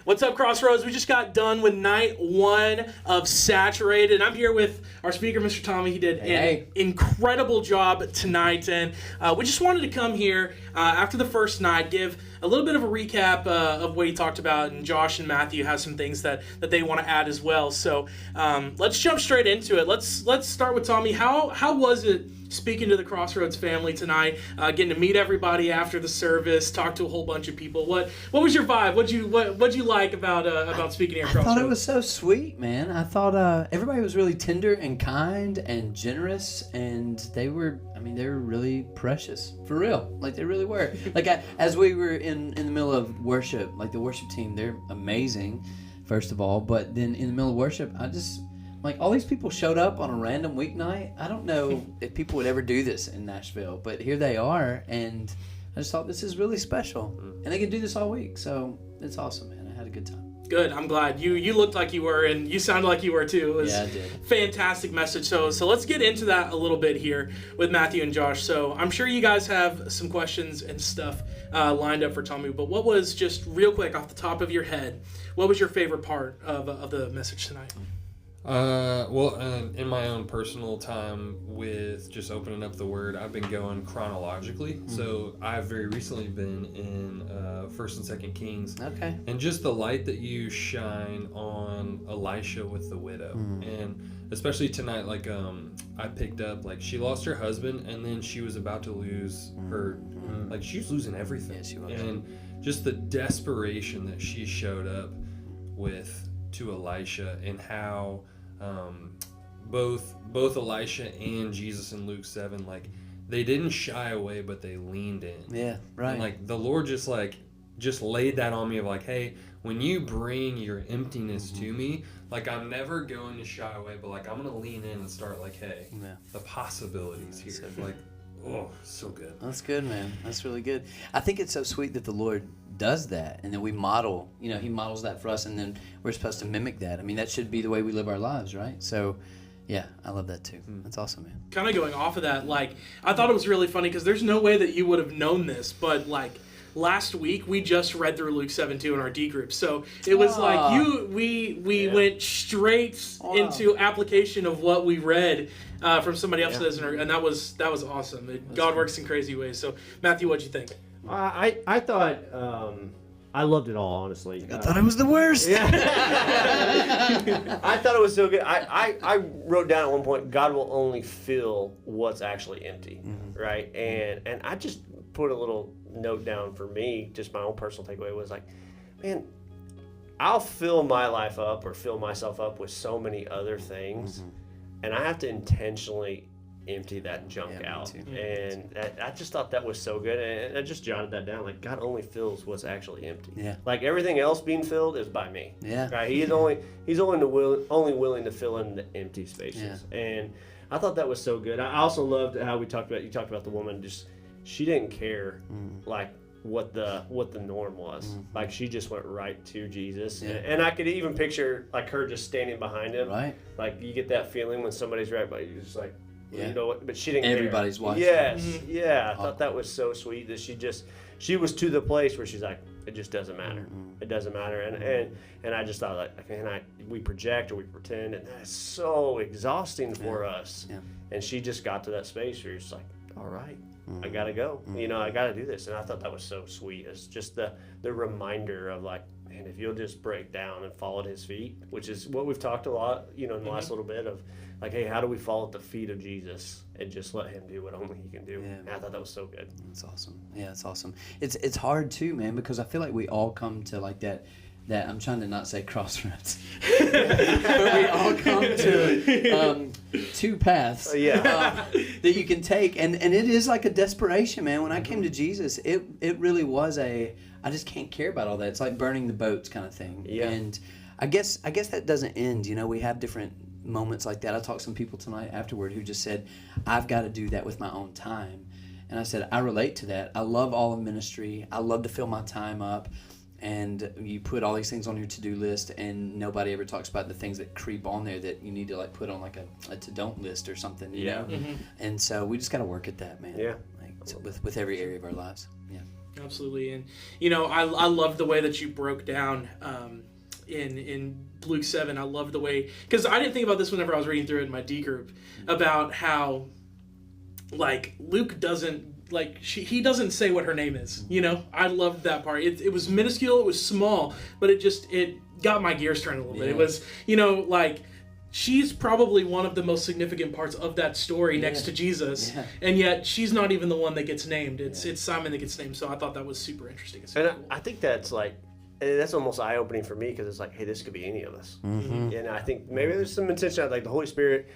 What's up, Crossroads? We just got done with night 1 of Saturated. I'm here with our speaker, Mr. Tommy. He did an incredible job tonight, and we just wanted to come here after the first night, give a little bit of a recap of what he talked about, and Josh and Matthew have some things that they want to add as well. So let's jump straight into it. Let's start with Tommy. How was it speaking to the Crossroads family tonight, getting to meet everybody after the service, talk to a whole bunch of people? What was your vibe? What'd you like about speaking here at Crossroads? I thought it was so sweet, man. I thought everybody was really tender and kind and generous, and they were really precious, for real. Like, they really were. Like, as we were in the middle of worship, like, the worship team, they're amazing, first of all, but then in the middle of worship, like, all these people showed up on a random weeknight. I don't know if people would ever do this in Nashville, but here they are, and I just thought this is really special. And they can do this all week, so it's awesome, man. I had a good time. Good. I'm glad. You looked like you were, and you sounded like you were too. It was I did. Fantastic message. So let's get into that a little bit here with Matthew and Josh. So I'm sure you guys have some questions and stuff lined up for Tommy, but what was, just real quick off the top of your head, what was your favorite part of the message tonight? In my own personal time with just opening up the Word, I've been going chronologically. Mm-hmm. So I've very recently been in 1st and 2nd Kings. Okay. And just the light that you shine on Elisha with the widow. Mm-hmm. And especially tonight, like, I picked up, like, she lost her husband, and then she was about to lose her, like, she was losing everything. Yes, she was. And just the desperation that she showed up with to Elisha, and how both Elisha and Jesus in Luke 7, like, they didn't shy away, but they leaned in. Yeah, right. And, like, the Lord just laid that on me of, like, hey, when you bring your emptiness to me, like, I'm never going to shy away, but, like, I'm going to lean in and start, like, hey, the possibilities here. So like, oh, so good. That's good, man. That's really good. I think it's so sweet that the Lord does that, and then we model, he models that for us, and then we're supposed to mimic that. I mean, that should be the way we live our lives, right? So, yeah, I love that too. That's awesome, man. Kind of going off of that, like, I thought it was really funny because there's no way that you would have known this, but, like, last week we just read through Luke 7:2 in our D group, so it was we went straight into application of what we read from somebody else, and that was awesome. God works in crazy ways. So Matthew, what'd you think? I thought I loved it all, honestly. I thought it was the worst. Yeah. I thought it was so good. I wrote down at one point, God will only fill what's actually empty, right? And I just put a little note down for me, just my own personal takeaway was like, man, I'll fill my life up or fill myself up with so many other things, and I have to intentionally empty that junk out. And I just thought that was so good, and I just jotted that down, like, God only fills what's actually empty. Like, everything else being filled is by me. Right? He's only willing to fill in the empty spaces. And I thought that was so good. I also loved how you talked about the woman, just she didn't care like what the norm was. Like, she just went right to Jesus. And I could even picture, like, her just standing behind him. Right. Like, you get that feeling when somebody's right by you, just like, you know what, but she didn't care. Everybody's watching. Yes. I thought that was so sweet that she was to the place where she's like, it just doesn't matter. It doesn't matter. And I just thought, like, man, we project or we pretend, and that's so exhausting for us. And she just got to that space where you're just like, all right, I gotta go. I gotta do this. And I thought that was so sweet. It's just the reminder of, like, man, if you'll just break down and fall at his feet, which is what we've talked a lot, in the last little bit of, like, hey, how do we fall at the feet of Jesus and just let him do what only he can do? And I thought that was so good. That's awesome. Yeah, it's awesome. It's hard too, man, because I feel like we all come to, like, that I'm trying to not say crossroads, but we all come to two paths that you can take, and it is like a desperation, man. When I came to Jesus, it really was I just can't care about all that. It's like burning the boats kind of thing. And I guess that doesn't end. We have different moments like that. I talked to some people tonight afterward who just said, I've got to do that with my own time. And I said, I relate to that. I love all of ministry. I love to fill my time up. And you put all these things on your to-do list, and nobody ever talks about the things that creep on there that you need to, like, put on, like, a to-don't list or something, you know? And so we just got to work at that, man. Like, with every area of our lives. Absolutely. And, I love the way that you broke down in Luke 7. I love the way, because I didn't think about this whenever I was reading through it in my D group, about how, like, Luke doesn't, like, he doesn't say what her name is, I loved that part. It was minuscule, it was small, but it got my gears turning a little bit. It was, like, she's probably one of the most significant parts of that story next to Jesus, and yet she's not even the one that gets named. It's Simon that gets named, so I thought that was super interesting. And cool. I think that's almost eye-opening for me, because it's like, hey, this could be any of us. Mm-hmm. And I think maybe there's some intention, like the Holy Spirit,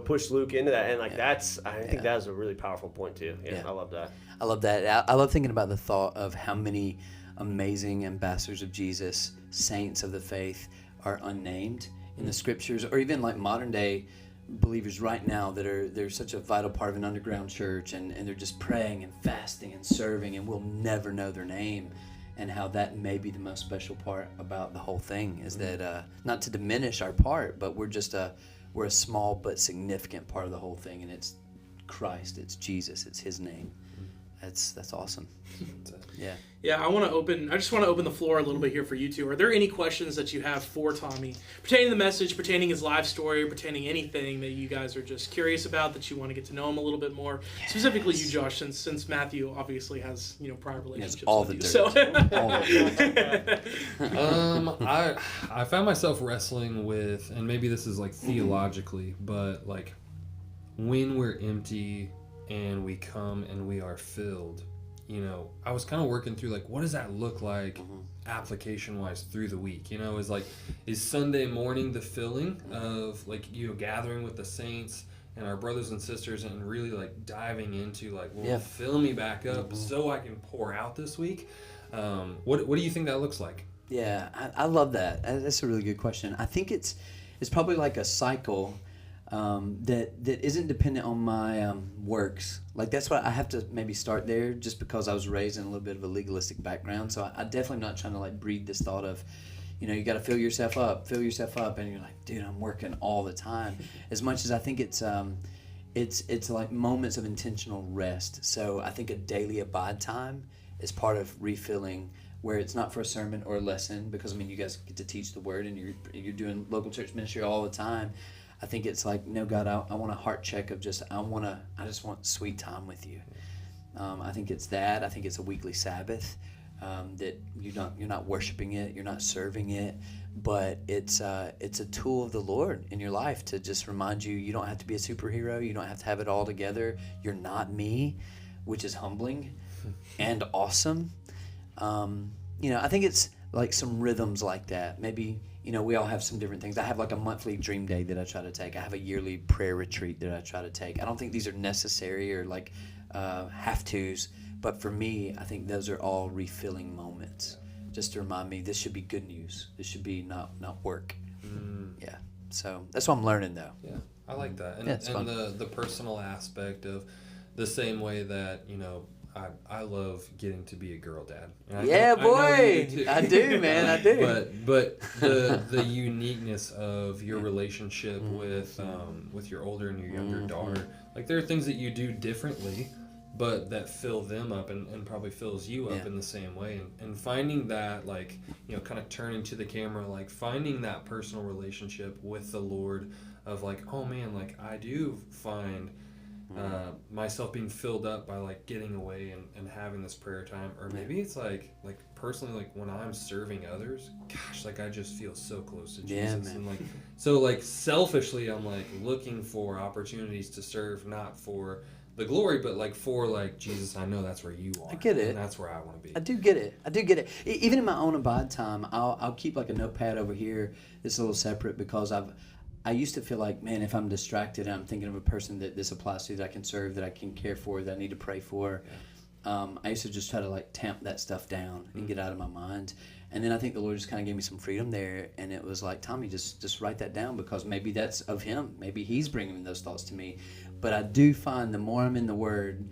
pushed Luke into that, and I think that is a really powerful point too. I love that. I love that. I love thinking about the thought of how many amazing ambassadors of Jesus, saints of the faith, are unnamed in the scriptures, or even like modern day believers right now they're such a vital part of an underground church, and they're just praying and fasting and serving, and we'll never know their name. And how that may be the most special part about the whole thing is that not to diminish our part, but we're a small but significant part of the whole thing, and it's Christ, it's Jesus, it's His name. That's awesome. Yeah. I just want to open the floor a little bit here for you two. Are there any questions that you have for Tommy pertaining to the message, pertaining his life story, pertaining anything that you guys are just curious about, that you want to get to know him a little bit more? Yes. Specifically you, Josh, since Matthew obviously has prior relationships with you. So I found myself wrestling with, and maybe this is like theologically, but like when we're empty and we come and we are filled, I was kind of working through like, what does that look like application wise through the week? Is Sunday morning the filling of like, gathering with the saints and our brothers and sisters and really like diving into like, fill me back up so I can pour out this week? What do you think that looks like? Yeah, I love that. That's a really good question. I think it's probably like a cycle that isn't dependent on my works. Like, that's what I have to maybe start there, just because I was raised in a little bit of a legalistic background. So I definitely am not trying to like breed this thought of, you got to fill yourself up, and you're like, dude, I'm working all the time. As much as I think it's like moments of intentional rest. So I think a daily abide time is part of refilling, where it's not for a sermon or a lesson, because you guys get to teach the word and you're doing local church ministry all the time. I think it's like, no, God, I want a heart check of just, I just want sweet time with you. I think it's that. I think it's a weekly Sabbath, that you're not worshiping it, you're not serving it, but it's a tool of the Lord in your life to just remind you, you don't have to be a superhero, you don't have to have it all together. You're not me, which is humbling and awesome. I think it's like some rhythms like that. Maybe, we all have some different things. I have like a monthly dream day that I try to take. I have a yearly prayer retreat that I try to take. I don't think these are necessary or like have-tos, but for me, I think those are all refilling moments, just to remind me this should be good news. This should be not work. Yeah. So that's what I'm learning, though. Yeah, I like that. And the personal aspect of the same way that, I love getting to be a girl dad. I do, man. I do. But the uniqueness of your relationship with your older and your younger daughter, like there are things that you do differently, but that fill them up and probably fills you up in the same way. And finding that, like, kind of turning to the camera, like finding that personal relationship with the Lord of like, oh man, like I do find myself being filled up by like getting away and having this prayer time. Or maybe it's like personally, like when I'm serving others, gosh, like I just feel so close to Jesus. And like, so like selfishly, I'm like looking for opportunities to serve, not for the glory, but like for like, Jesus, I know that's where you are. I get it. And that's where I want to be. I do get it. Even in my own abide time, I'll keep like a notepad over here that's a little separate, because I used to feel like, man, if I'm distracted and I'm thinking of a person that this applies to, that I can serve, that I can care for, that I need to pray for, I used to just try to like tamp that stuff down and get out of my mind. And then I think the Lord just kind of gave me some freedom there, and it was like, Tommy, just write that down, because maybe that's of Him. Maybe He's bringing those thoughts to me. But I do find the more I'm in the Word,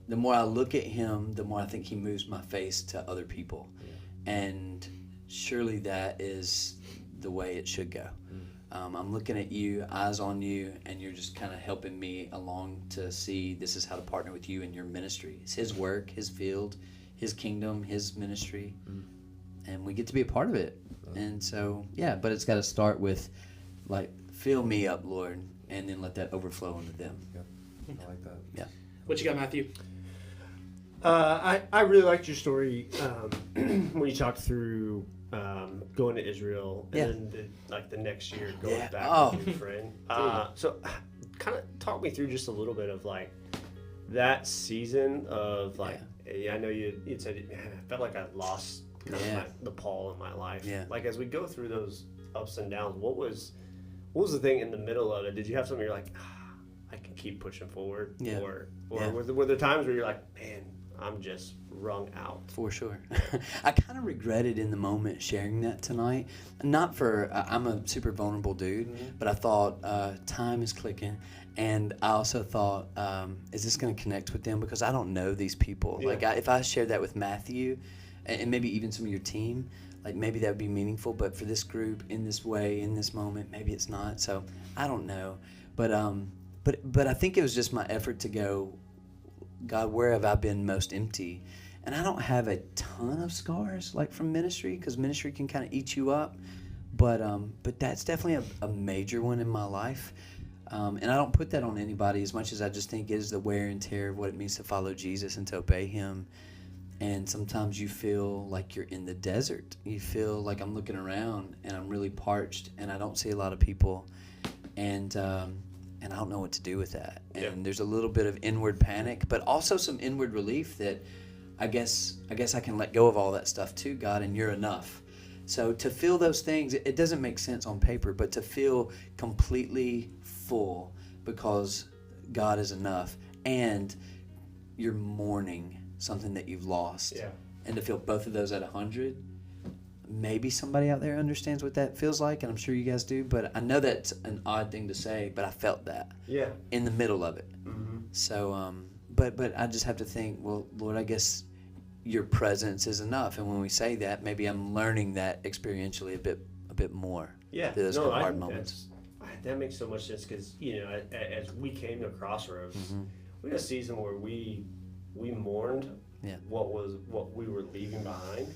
the more I look at Him, the more I think He moves my face to other people. Yeah. And surely that is the way it should go. I'm looking at you, eyes on you, and you're just kind of helping me along to see this is how to partner with you in your ministry. It's His work, His field. his kingdom, his ministry, and we get to be a part of it. And so, yeah, but it's got to start with, like, fill me up, Lord, and then let that overflow into them. Yeah, I like that. Yeah. What you got, Matthew? I really liked your story when you talked through going to Israel and then the next year going back with your friend. So kind of talk me through just a little bit of like that season of like, I know you said, man, I felt like I lost kind of the Paul in my life. Yeah. Like as we go through those ups and downs, what was the thing in the middle of it? Did you have something you're like, I can keep pushing forward? Yeah. Or were there times where you're like, man, I'm just wrung out? For sure. I kind of regretted in the moment sharing that tonight. Not for, I'm a super vulnerable dude, but I thought time is clicking. And I also thought, is this going to connect with them? Because I don't know these people. Yeah. Like if I shared that with Matthew and maybe even some of your team, like maybe that would be meaningful. But for this group in this way, in this moment, maybe it's not. So I don't know. But I think it was just my effort to go, God, where have I been most empty? And I don't have a ton of scars like from ministry, because ministry can kind of eat you up. But that's definitely a major one in my life. And I don't put that on anybody as much as I just think it is the wear and tear of what it means to follow Jesus and to obey him. And sometimes you feel like you're in the desert. You feel like I'm looking around and I'm really parched and I don't see a lot of people. And I don't know what to do with that. And there's a little bit of inward panic, but also some inward relief that I guess I can let go of all that stuff too, God, and you're enough. So to feel those things, it doesn't make sense on paper, but to feel completely full because God is enough and you're mourning something that you've lost. Yeah. And to feel both of those at 100, maybe somebody out there understands what that feels like, and I'm sure you guys do, but I know that's an odd thing to say, but I felt that in the middle of it. Mm-hmm. So, but I just have to think, well, Lord, I guess your presence is enough. And when we say that, maybe I'm learning that experientially a bit more. Yeah, those kind of hard moments. That makes so much sense because, as we came to Crossroads, we had a season where we mourned what we were leaving behind.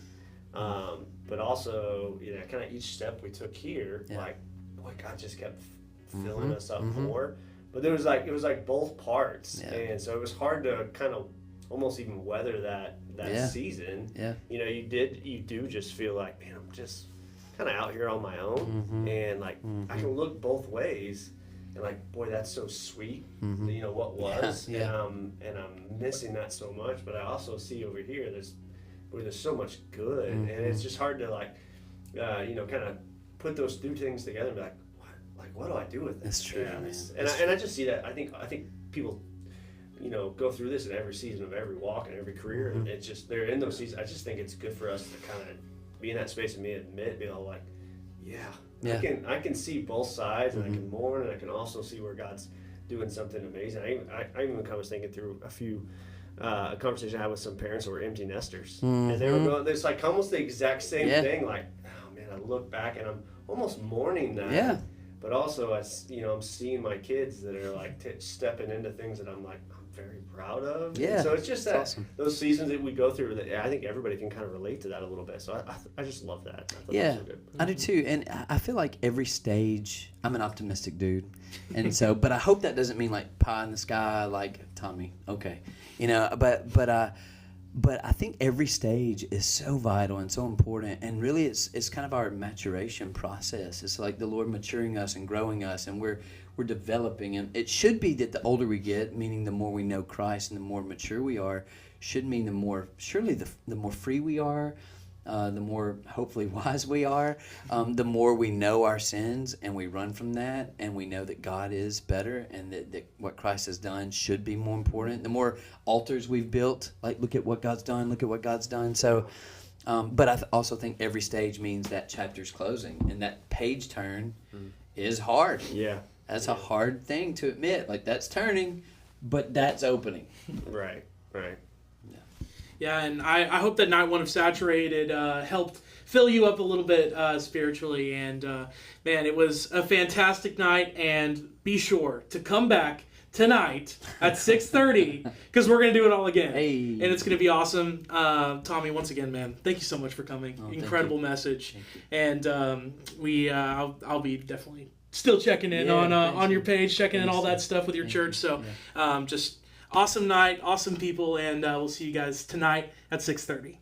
But also, kind of each step we took here, like, boy, God just kept filling us up more. But it was like both parts, and so it was hard to kind of almost even weather that season. Yeah. You do just feel like, man, I'm just kind of out here on my own, and like I can look both ways, and like, boy, that's so sweet. What was, and I'm missing that so much. But I also see over here there's so much good, and it's just hard to like, kind of put those two things together and be like, what do I do with this? That's true. And I just see that. I think people, go through this in every season of every walk and every career, and it's just they're in those seasons. I just think it's good for us to kind of be in that space and be all like, I can see both sides, and I can mourn, and I can also see where God's doing something amazing. I even kind of was thinking through a conversation I had with some parents who were empty nesters, and they were going, it's like almost the exact same thing. Like, oh man, I look back and I'm almost mourning that. Yeah. But also, I'm seeing my kids that are like stepping into things that I'm like, I'm very proud of. Yeah. And so it's just awesome. Those seasons that we go through. That I think everybody can kind of relate to that a little bit. So I just love that. I thought that was so good. I do too. And I feel like every stage, I'm an optimistic dude, and so, but I hope that doesn't mean like pie in the sky, like Tommy. Okay, But I think every stage is so vital and so important, and really it's kind of our maturation process. It's like the Lord maturing us and growing us, and we're developing. And it should be that the older we get, meaning the more we know Christ and the more mature we are, should mean the more free we are, the more hopefully wise we are, the more we know our sins and we run from that, and we know that God is better, and that what Christ has done should be more important. The more altars we've built, like look at what God's done. So, but I also think every stage means that chapter's closing, and that page turn is hard. Yeah, that's a hard thing to admit. Like that's turning, but that's opening. Right. Yeah, and I hope that night one of Saturated helped fill you up a little bit spiritually. And, man, it was a fantastic night. And be sure to come back tonight at 6:30 because we're going to do it all again. Hey. And it's going to be awesome. Tommy, once again, man, thank you so much for coming. Incredible message. And I'll be definitely still checking in on your page, checking in all that stuff with your church. So just awesome night, awesome people, and we'll see you guys tonight at 6:30.